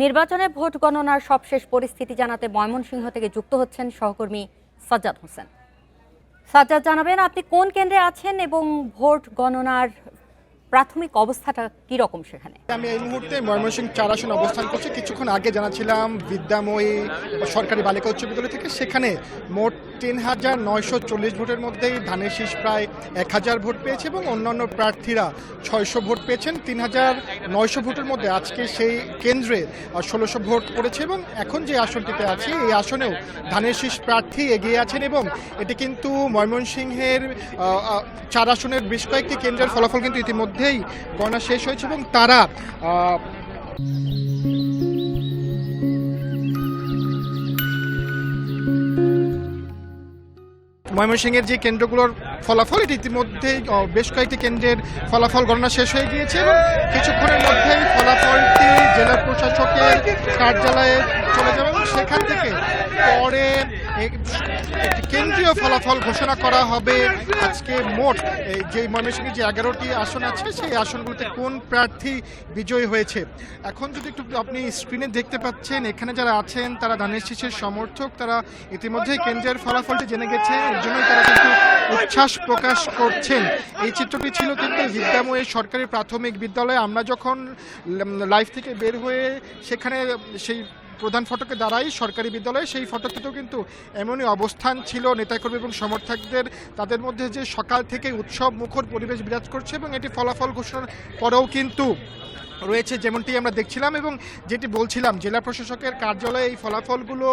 নির্বাচনে ভোট গণনার সবশেষ পরিস্থিতি জানাতে ময়মনসিংহ থেকে যুক্ত হচ্ছেন সহকর্মী সাজ্জাদ হোসেন। সাজ্জাদ, জানাবেন আপনি কোন কেন্দ্রে আছেন এবং ভোট গণনার প্রাথমিক অবস্থাটা কি রকম সেখানে? আমি এই মুহূর্তে ময়মনসিংহ ৪ আসনে অবস্থান করছি। কিছুক্ষণ আগে জানাছিলাম বিদ্যাময়ী সরকারি বালিকা উচ্চ বিদ্যালয় থেকে, সেখানে মোট ৩,৯৪০ ভোটের মধ্যেই ধানের শীষ প্রায় ১,০০০ ভোট পেয়েছে এবং অন্যান্য প্রার্থীরা ৬০০ ভোট পেয়েছেন। ৩,৯০০ ভোটের মধ্যে আজকে সেই কেন্দ্রে ১৬০০ ভোট পড়েছে এবং এখন যে আসনটিতে আছে এই আসনেও ধানের শীষ প্রার্থী এগিয়ে আছেন এবং এটি কিন্তু ময়মনসিংহের ৪ আসনের বেশ কয়েকটি কেন্দ্রের ফলাফল কিন্তু ইতিমধ্যেই গণনা শেষ হয়েছে এবং তারা ময়মনসিংহের যে কেন্দ্রগুলোর ফলাফল এটি ইতিমধ্যেই বেশ কয়েকটি কেন্দ্রের ফলাফল গণনা শেষ হয়ে গিয়েছে এবং কিছুক্ষণের মধ্যেই ফলাফলটি জেলা প্রশাসকের কার্যালয়ে চলে যাবে এবং সেখান থেকে পরে একটি কেন্দ্রীয় ফলাফল ঘোষণা করা হবে। আজকে মোট যে ময়মনসিংহের যে 11টি আসন আছে সেই আসনগুলোতে কোন প্রার্থী বিজয়ী হয়েছে। এখন যদি একটু আপনি স্ক্রিনে দেখতে পাচ্ছেন, এখানে যারা আছেন তারা ধানের শীষের সমর্থক, তারা ইতিমধ্যেই কেন্দ্রের ফলাফলটি জেনে গেছে, এর জন্যই তারা কিন্তু উচ্ছ্বাস প্রকাশ করছেন। এই চিত্রটি ছিল কিন্তু বিদ্যাময়ী সরকারি প্রাথমিক বিদ্যালয়ে। আমরা যখন লাইভ থেকে বের হয়ে সেখানে সেই প্রধান ফটকে দাঁড়াই সরকারি বিদ্যালয়ে, সেই ফটকটিতেও কিন্তু এমনই অবস্থান ছিল নেতাকর্মী এবং সমর্থকদের। তাদের মধ্যে যে সকাল থেকে উৎসব মুখর পরিবেশ বিরাজ করছে এবং এটি ফলাফল ঘোষণার পরেও কিন্তু রয়েছে যেমনটি আমরা দেখছিলাম এবং যেটি বলছিলাম, জেলা প্রশাসকের কার্যালয়ে এই ফলাফলগুলো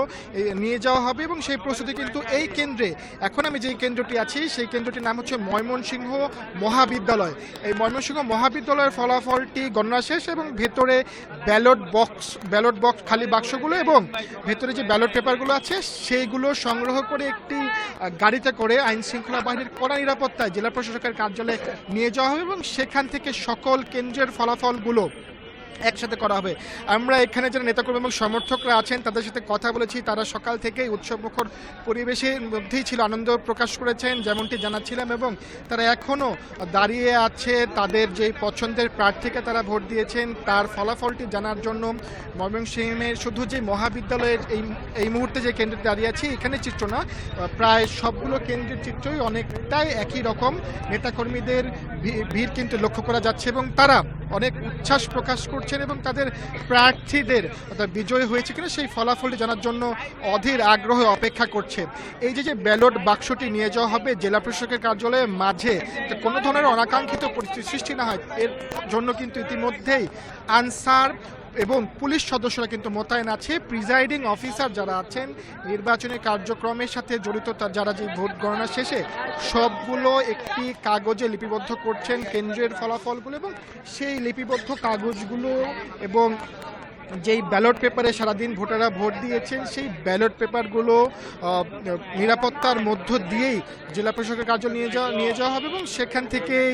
নিয়ে যাওয়া হবে এবং সেই প্রস্তুতি কিন্তু এই কেন্দ্রে, এখন আমি যেই কেন্দ্রটি আছি সেই কেন্দ্রটির নাম হচ্ছে ময়মনসিংহ মহাবিদ্যালয়। এই ময়মনসিংহ মহাবিদ্যালয়ের ফলাফলটি গণনা শেষ এবং ভেতরে ব্যালট বক্স খালি বাক্সগুলো এবং ভেতরে যে ব্যালট পেপারগুলো আছে সেইগুলো সংগ্রহ করে একটি গাড়িতে করে আইন শৃঙ্খলা বাহিনীর কড়া নিরাপত্তায় জেলা প্রশাসকের কার্যালয়ে নিয়ে যাওয়া হবে এবং সেখান থেকে সকল কেন্দ্রের ফলাফলগুলো একসাথে করা হবে। আমরা এখানে যারা নেতাকর্মী এবং সমর্থকরা আছেন তাদের সাথে কথা বলেছি, তারা সকাল থেকেই উৎসবমুখর পরিবেশের মধ্যেই ছিল, আনন্দ প্রকাশ করেছেন যেমনটি জানাচ্ছিলাম এবং তারা এখনও দাঁড়িয়ে আছে তাদের যে পছন্দের প্রার্থীকে তারা ভোট দিয়েছেন তার ফলাফলটি জানার জন্য। ময়মনসিংহের শুধু যে মহাবিদ্যালয়ের এই মুহূর্তে যে কেন্দ্রে দাঁড়িয়ে আছি এখানে চিত্র না, প্রায় সবগুলো কেন্দ্রের চিত্রই অনেকটাই একই রকম। নেতাকর্মীদের ভিড় কিন্তু লক্ষ্য করা যাচ্ছে এবং তারা অনেক উচ্ছ্বাস প্রকাশ করছেন এবং তাদের প্রার্থীদের অর্থাৎ বিজয় হয়েছে কিনা সেই ফলাফলটি জানার জন্য অধীর আগ্রহে অপেক্ষা করছে। এই যে ব্যালট বাক্সটি নিয়ে যাওয়া হবে জেলা প্রশাসকের কার্যালয়ের মাঝে, কোনো ধরনের অনাকাঙ্ক্ষিত পরিস্থিতি সৃষ্টি না হয় এর জন্য কিন্তু ইতিমধ্যেই আনসার এবং পুলিশ সদস্যরা কিন্তু মোতায়েন আছে। প্রিজাইডিং অফিসার যারা আছেন নির্বাচনী কার্যক্রমের সাথে জড়িত, যারা যে ভোট গণনা শেষে সবগুলো একটি কাগজে লিপিবদ্ধ করছেন কেন্দ্রের ফলাফলগুলো এবং সেই লিপিবদ্ধ কাগজগুলো এবং যেই ব্যালট পেপারে সারাদিন ভোটাররা ভোট দিয়েছেন সেই ব্যালট পেপারগুলো নিরাপত্তার মধ্য দিয়েই জেলা প্রশাসকের কার্যালয়ে নিয়ে যাওয়া হবে এবং সেখান থেকেই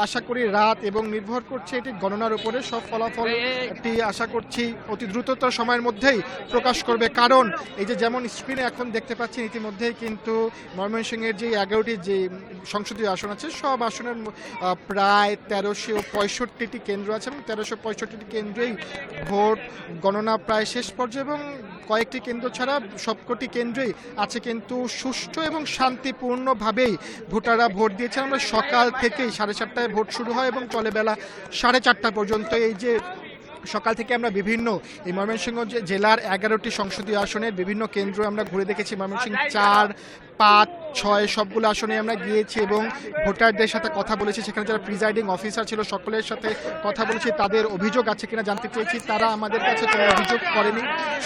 আশা করি রাত এবং নির্ভর করছে এটি গণনার উপরে সব ফলাফলটি আশা করছি অতি দ্রুততর সময়ের মধ্যেই প্রকাশ করবে। কারণ এই যেমন স্ক্রিনে এখন দেখতে পাচ্ছেন ইতিমধ্যেই কিন্তু ময়মনসিংহের যে 11টি যে সংসদীয় আসন আছে সব আসনের প্রায় ১৩৬৫টি কেন্দ্র আছে এবং ১৩৬৫টি কেন্দ্রেই ভোট গণনা প্রায় শেষ পর্যায়ে এবং কয়েকটি কেন্দ্র ছাড়া সবকটি কেন্দ্রেই আছে কিন্তু সুষ্ঠু এবং শান্তিপূর্ণভাবেই ভোটাররা ভোট দিয়েছেন। আমরা সকাল থেকেই 7:30টায় ভোট শুরু হয় এবং চলে বেলা 4:30টা পর্যন্ত। এই যে সকাল থেকে আমরা বিভিন্ন এই ময়মনসিংহ জেলার 11টি সংসদীয় আসনের বিভিন্ন কেন্দ্র আমরা ঘুরে দেখেছি। ময়মনসিংহ 4, 5, 6 সবগুলো আসনে আমরা গিয়েছি এবং ভোটারদের সাথে কথা বলেছি। সেখানে যারা প্রিজাইডিং অফিসার ছিল সকলের সাথে কথা বলেছি, তাদের অভিযোগ আছে কিনা জানতে চেয়েছি। তারা আমাদের কাছে কোনো অভিযোগ করেনি,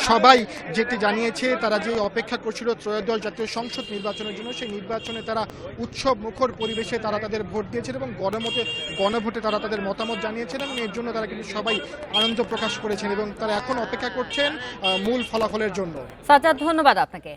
সবাই যেটি জানিয়েছে তারা যে অপেক্ষা করছিল ত্রয়োদশ জাতীয় সংসদ নির্বাচনের জন্য, সেই নির্বাচনে তারা উৎসব মুখর পরিবেশে তারা তাদের ভোট দিয়েছেন এবং গণভোটে তারা তাদের মতামত জানিয়েছেন এবং এর জন্য তারা কিন্তু সবাই আনন্দ প্রকাশ করেছেন এবং তারা এখন অপেক্ষা করছেন মূল ফলাফলের জন্য। সাজ্জাদ, ধন্যবাদ আপনাকে।